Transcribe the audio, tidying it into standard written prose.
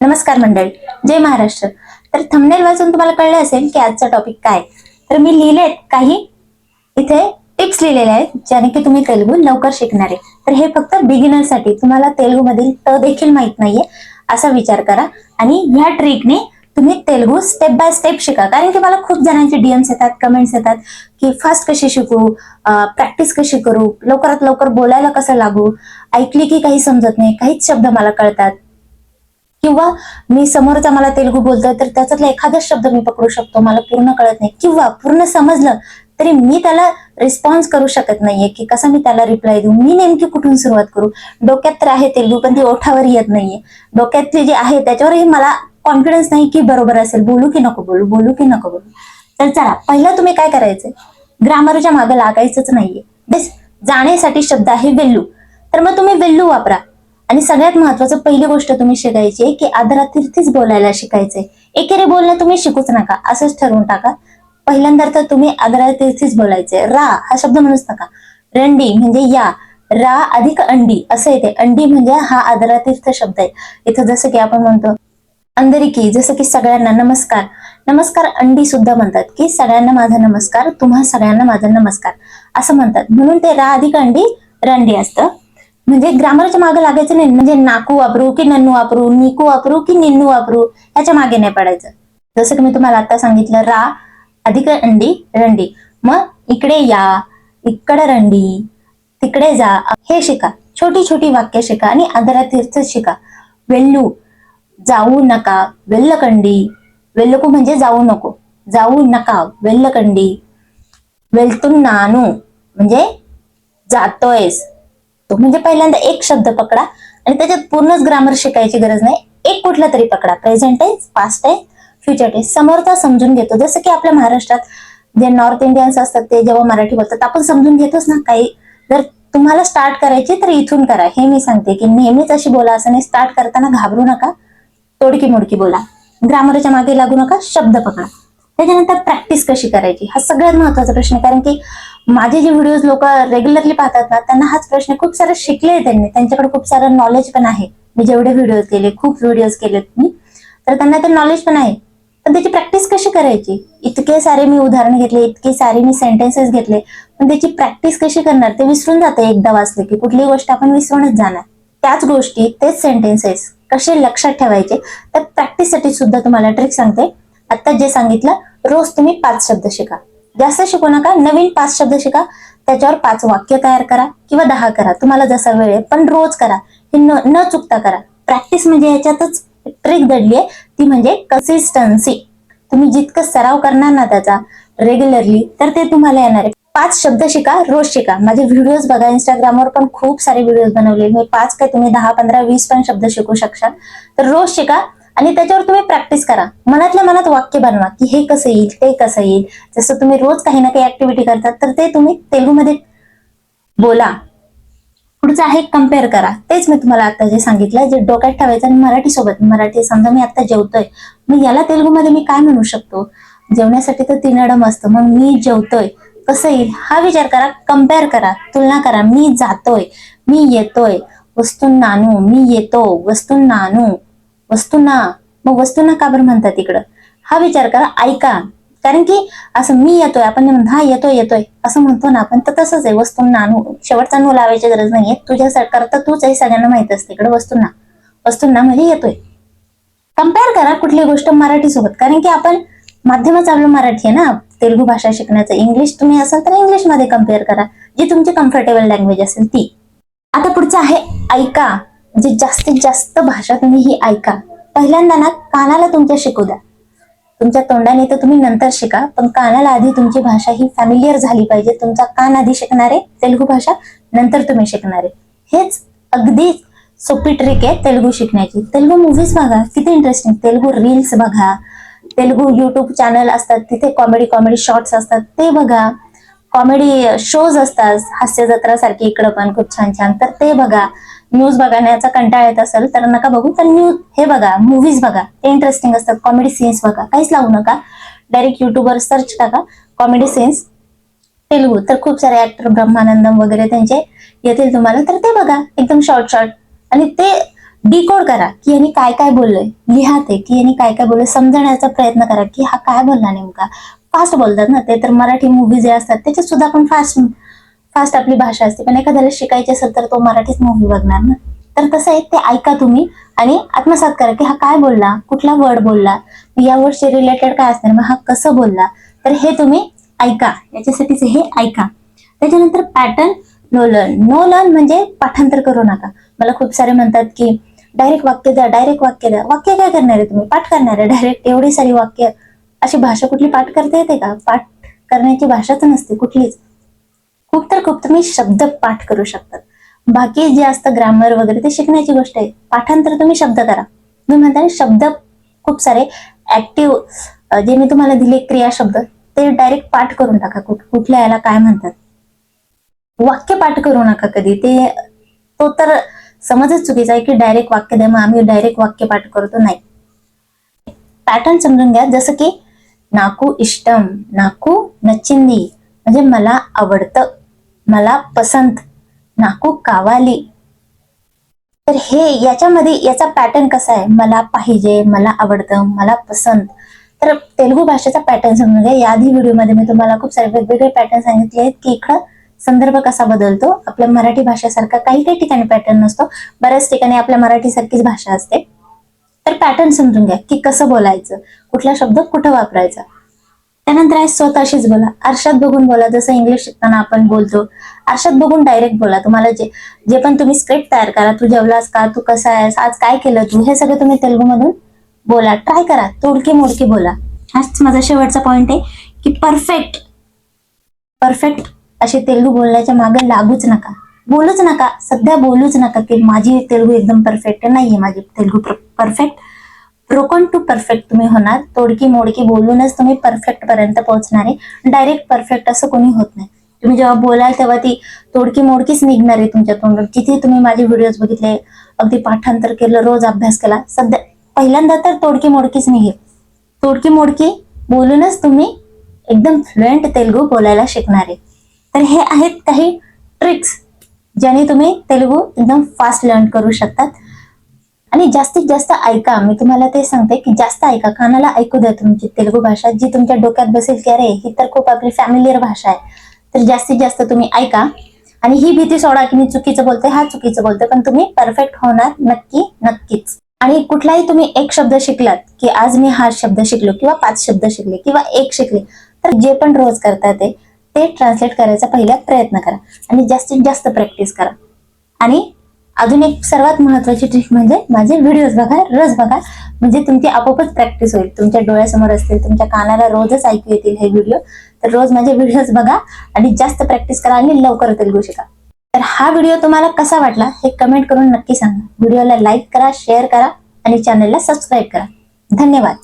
नमस्कार मंडळी, जय महाराष्ट्र. तर थंबनेल वाचून तुम्हाला कळले असेल की आजचा टॉपिक काय. तर मी लिहिलेत काही इथे टिप्स लिहिलेल्या आहेत ज्याने की तुम्ही तेलुगू लवकर शिकणार आहे. तर हे फक्त बिगिनर साठी, तुम्हाला तेलुगू मधील त देखील माहित नाहीये असा विचार करा आणि ह्या ट्रिकने तुम्ही तेलुगू स्टेप बाय स्टेप शिका. कारण की मला खूप जणांचे डीएम्स येतात, कमेंट्स येतात की फास्ट कशी शिकू, प्रॅक्टिस कशी करू, लवकरात लवकर बोलायला कसं लागू, ऐकली की काही समजत नाही, काहीच शब्द मला कळतात, किंवा मी समोरचा मला तेलुगू बोलतोय तर त्याच्यातला एखादा शब्द मी पकडू शकतो, मला पूर्ण कळत नाही, किंवा पूर्ण समजलं तरी मी त्याला रिस्पॉन्स करू शकत नाहीये की कसा मी त्याला रिप्लाय देऊ, मी नेमकी कुठून सुरुवात करू. डोक्यात तर आहे तेलुगू पण ती ओठावर येत नाहीये. डोक्यातली जे आहे त्याच्यावरही मला कॉन्फिडन्स नाही की बरोबर असेल, बोलू की नको बोलू, बोलू की नको बोलू. तर चला, पहिलं तुम्ही काय करायचंय, ग्रामरच्या मागे लागायचंच नाहीये. जाण्यासाठी शब्द आहे वेल्लू, तर मग तुम्ही वेल्लू वापरा. आणि सगळ्यात महत्वाचं पहिली गोष्ट तुम्ही शिकायची आहे की आदरातिर्थीच बोलायला शिकायचंय. एकेरी बोलणं तुम्ही शिकूच नका, असंच ठरवून टाका. पहिल्यांदा तर तुम्ही आदरातिर्थीच बोलायचे. रा हा शब्द म्हणूच नका. रंडी म्हणजे या, रा अधिक अंडी असं येते. अंडी म्हणजे हा आदरातीर्थ शब्द आहे. इथं जसं की आपण म्हणतो अंदरिकी, जसं की सगळ्यांना नमस्कार. नमस्कार अंडी सुद्धा म्हणतात की सगळ्यांना माझा नमस्कार, तुम्हा सगळ्यांना माझा नमस्कार असं म्हणतात. म्हणून ते रा अधिक अंडी रंडी असतं. म्हणजे ग्रामरच्या मागे लागायचं नाही. म्हणजे नाकू वापरू की नन्नू वापरू, निकू वापरू की निन्नू वापरू, ह्याच्या मागे नाही पडायचं. जसं की मी तुम्हाला आता सांगितलं, रा अधिक अंडी रंडी. मग इकडे या, इकडे रंडी, तिकडे जा, हे शिका. छोटी छोटी वाक्य शिका आणि आदरातीर्थ शिका. वेल्लू जाऊ नका, वेल्लकंडी. वेल्लकू म्हणजे जाऊ नको, जाऊ नका, वेल्लकंडी. वेल्तुन्नानू म्हणजे जातोयस. तो म्हणजे पहिल्यांदा एक शब्द पकडा आणि त्याच्यात पूर्णच ग्रामर शिकायची गरज नाही. एक कुठला तरी पकडा, present tense, past tense, future tense. समोरचा समजून घेतो. जसं की आपल्या महाराष्ट्रात जे नॉर्थ इंडियन्स असतात ते जेव्हा मराठी बोलतात आपण समजून घेतोच ना. काही जर तुम्हाला स्टार्ट करायची तर इथून करा. हे मी सांगते की नेहमीच अशी बोला असं नाही. स्टार्ट करताना घाबरू नका, तोडकी मोडकी बोला, ग्रामरच्या मागे लागू नका, शब्द पकडा. त्याच्यानंतर प्रॅक्टिस कशी करायची हा सगळ्यात महत्वाचा प्रश्न आहे. कारण की माझे जे व्हिडिओज लोक रेग्युलरली पाहतात ना, त्यांना हाच प्रश्न, खूप सारं शिकले त्यांनी, त्यांच्याकडे खूप सारं नॉलेज पण आहे. मी जेवढे व्हिडिओ केले, खूप व्हिडिओज केलेत मी, तर त्यांना ते नॉलेज पण आहे. पण त्याची प्रॅक्टिस कशी करायची, इतके सारे मी उदाहरण घेतले, इतके सारे मी सेंटेन्सेस घेतले, पण त्याची प्रॅक्टिस कशी करणार, ते विसरून जाते. एकदा वाचले की कुठलीही गोष्ट आपण विसरूनच जाणार. त्याच गोष्टी, तेच सेंटेन्सेस कसे लक्षात ठेवायचे, तर प्रॅक्टिससाठी सुद्धा तुम्हाला ट्रिक सांगते. आता जे सांगितलं, रोज तुम्ही 5 शब्द शिका. जास्त शिकू नका, नवीन 5 शब्द शिका. त्याच्यावर 5 वाक्य तयार करा किंवा 10 करा, तुम्हाला जसा वेळ आहे, पण रोज करा. हे न चुकता करा. प्रॅक्टिस म्हणजे याच्यातच ट्रिक दडली आहे, ती म्हणजे कन्सिस्टन्सी. तुम्ही जितकं सराव करणार ना त्याचा रेग्युलरली, तर ते तुम्हाला येणार आहे. 5 शब्द शिका, रोज शिका. माझे व्हिडिओज बघा, इंस्टाग्रामवर पण खूप सारे व्हिडिओज बनवले मी. 5 काय तुम्ही 10, 15, 20 पण शब्द शिकू शकता. तर रोज शिका आणि त्याच्यावर तुम्ही प्रॅक्टिस करा. मनातल्या मनात वाक्य बनवा की हे कसं येईल, ते कसं येईल. जसं तुम्ही रोज काही ना काही ऍक्टिव्हिटी करतात तर ते तुम्ही तेलुगूमध्ये बोला. पुढचं आहे कम्पेअर करा. तेच मी तुम्हाला आता जे सांगितलं, जे डोक्यात ठेवायचं. आणि मराठी सोबत, मराठी समजा मी आता जेवतोय, मग याला तेलुगूमध्ये मी काय म्हणू शकतो. जेवण्यासाठी तर तिनडम असतं, मग मी जेवतोय कसं येईल हा विचार करा. कम्पेअर करा, तुलना करा. मी जातोय, मी येतोय, वस्तुन्नानू, मी येतो, वस्तुन्नानू, वस्तुना. मग वस्तुना का बरं म्हणतात इकडं, हा विचार करा. ऐका. कारण की असं मी येतोय, आपण म्हणतो हा येतोय येतोय असं म्हणतो ना आपण, तर तसंच आहे. वस्तुंना नू, शेवटचा नू लावायची गरज नाहीये. तुझ्या करता तूच आहे, सगळ्यांना माहित असते. इकडे वस्तुंना, वस्तुंना म्हणजे येतोय. कम्पेअर करा कुठली गोष्ट मराठी सोबत. कारण की आपण माध्यमच आपलं मराठी आहे ना, तेलुगू भाषा शिकण्याचं. इंग्लिश तुम्ही असाल तर इंग्लिश मध्ये कम्पेअर करा, जी तुमची कम्फर्टेबल लँग्वेज असेल ती. आता पुढचं आहे ऐका. म्हणजे जास्तीत जास्त भाषा तुम्ही ही ऐका. पहिल्यांदा ना कानाला तुमच्या शिकू द्या. तुमच्या तोंडाने तर तुम्ही नंतर शिका, पण कानाला आधी तुमची भाषा ही फॅमिलियर झाली पाहिजे. तुमचा कान आधी शिकणारे तेलुगू भाषा, नंतर तुम्ही शिकणारे. हेच अगदी सोपी ट्रिक आहे तेलुगू शिकण्याची. तेलुगू मूव्हीज बघा, किती इंटरेस्टिंग. तेलुगू रील्स बघा, तेलुगू युट्यूब चॅनल असतात, तिथे कॉमेडी शॉर्ट्स असतात, ते बघा. कॉमेडी शोज असतात, हास्य जत्रा सारखी इकडं पण खूप छान छान, तर ते बघा. न्यूज बघण्याचा कंटाळा येत असेल तर नका बघू, तर न्यूज हे बघा, मूव्हीज बघा, ते इंटरेस्टिंग असतात. कॉमेडी सीन्स बघा, काहीच लावू नका. डायरेक्ट युट्यूबवर सर्च टाका कॉमेडी सीन्स तेलुगू, तर खूप सारे ऍक्टर ब्रह्मानंदम वगैरे त्यांचे येतील तुम्हाला, तर ते बघा एकदम शॉर्ट शॉर्ट. आणि ते डिकोड करा की यांनी काय काय बोललोय, लिहा ते की यांनी काय काय बोललोय, समजण्याचा प्रयत्न करा की हा काय बोलला नेमका. फास्ट बोलतात ना ते, तर मराठी मूवी जे असतात त्याच्यात सुद्धा पण फास्ट फास्ट आपली भाषा असते, पण एखाद्याला शिकायची असेल तर तो मराठीच मूवी बघणार ना. तर तसं आहे, ते ऐका तुम्ही आणि आत्मसात करा की हा काय बोलला, कुठला वर्ड बोलला, या वर्डशी रिलेटेड काय असणार, मग हा कसं बोलला. तर हे तुम्ही ऐका, याच्यासाठीच हे ऐका. त्याच्यानंतर pattern know learn. Know learn म्हणजे पाठांतर करू नका. मला खूप सारे म्हणतात की डायरेक्ट वाक्य द्या, डायरेक्ट वाक्य द्या. वाक्य काय करणार आहे तुम्ही, पाठ करणार आहे डायरेक्ट. एवढी सारी वाक्य, अशी भाषा कुठली पाठ करता येते का? पाठ करण्याची भाषाच नसते कुठलीच. खूप तर खूप तुम्ही शब्द पाठ करू शकतात. बाकी जे असतं ग्रामर वगैरे ते शिकण्याची गोष्ट आहे. पाठांतर तुम्ही शब्द करा. मी म्हणता शब्द खूप सारे ऍक्टिव्ह जे मी तुम्हाला दिले क्रिया शब्द ते डायरेक्ट पाठ करून टाका. कुठल्या याला काय म्हणतात. वाक्य पाठ करू नका कधी. तो तर समजच चुकीचा आहे की डायरेक्ट वाक्य द्या, मग आम्ही डायरेक्ट वाक्य पाठ करतो. नाही, पॅटर्न समजून घ्या. जसं की नाकू इष्टम, नाकू नच्चिंदी म्हणजे मला आवडतं, मला पसंत, नाकू कावाली. तर हे याच्यामध्ये याचा पॅटर्न कसा आहे, मला पाहिजे, मला आवडतं, मला पसंत. तर तेलुगू भाषेचा पॅटर्न समजून घ्या. याआधी व्हिडिओमध्ये मी तुम्हाला खूप सारे वेगवेगळे पॅटर्न सांगितले आहेत की इकडं संदर्भ कसा बदलतो. आपल्या मराठी भाषेसारखा काही काही ठिकाणी पॅटर्न नसतो, बऱ्याच ठिकाणी आपल्या मराठीसारखीच भाषा असते. तर पॅटर्न समजून घ्या की कसं बोलायचं, कुठला शब्द कुठं वापरायचा. त्यानंतर आहे स्वतःशीच बोला, आरशात बघून बोला. जसं इंग्लिश शिकताना आपण बोलतो, आरशात बघून डायरेक्ट बोला. तुम्हाला जे जे पण तुम्ही स्क्रिप्ट तयार करा, तू जेवलास का, तू कसा आहेस, आज काय केलं तू, हे सगळं तुम्ही तेलुगूमधून बोला. ट्राय करा, तोडकी मोडकी बोला. हाच माझा शेवटचा पॉइंट आहे की परफेक्ट परफेक्ट अशी तेलुगू बोलण्याच्या मागे लागूच नका, बोलूच नका. सध्या बोलूच नका की माझी तेलुगू एकदम परफेक्ट नाहीये, माझी Telugu perfect. Broken to perfect तुम्ही होणार. तोडकी मोडकी बोलूनच तुम्ही परफेक्ट पर्यंत पोहोचणार आहे. डायरेक्ट परफेक्ट असं कोणी होत नाही. तुम्ही जेव्हा बोलाल तेव्हा ती तोडकी मोडकीच निघणार आहे तुमच्या तोंडून. किती तुम्ही माझे व्हिडिओज बघितले, अगदी पाठांतर केलं, रोज अभ्यास केला, सध्या पहिल्यांदा तर तोडकी मोडकीच निघेल. तोडकी मोडकी बोलूनच तुम्ही एकदम फ्लुएंट तेलुगू बोलायला शिकणार आहे. तर हे आहेत काही ट्रिक्स ज्याने तुम्ही तेलुगू एकदम फास्ट लर्न करू शकतात. आणि जास्तीत जास्त ऐका. मी तुम्हाला ते सांगते की जास्त ऐका, कानाला ऐकू द्या तुमची तेलुगू भाषा, जी तुमच्या डोक्यात बसेल की अरे ही तर खूप आपली फॅमिलियर भाषा आहे. तर जास्तीत जास्त तुम्ही ऐका आणि ही भीती सोडा की मी चुकीचं बोलते, हा चुकीचं बोलते, पण तुम्ही परफेक्ट होणार नक्की नक्कीच. आणि कुठलाही तुम्ही एक शब्द शिकलात की आज मी हा शब्द शिकलो किंवा 5 शब्द शिकले किंवा एक शिकले, तर जे पण रोज करता ते ट्रान्सलेट करायचा पहिला प्रयत्न करा आणि जास्तीत जास्त प्रॅक्टिस करा. आणि अजून एक सर्वात महत्वाची ट्रिक म्हणजे माझे व्हिडिओज बघा, रोज बघा, म्हणजे तुमची आपोआपच प्रॅक्टिस होईल. तुमच्या डोळ्यासमोर असतील, तुमच्या कानाला रोजच ऐकू येतील हे व्हिडिओ. तर रोज माझे व्हिडिओज बघा आणि जास्त प्रॅक्टिस करा आणि लवकर तेलुगू शिका. तर हा व्हिडिओ तुम्हाला कसा वाटला हे कमेंट करून नक्की सांगा. व्हिडिओला लाईक करा, शेअर करा आणि चॅनलला सबस्क्राईब करा. धन्यवाद.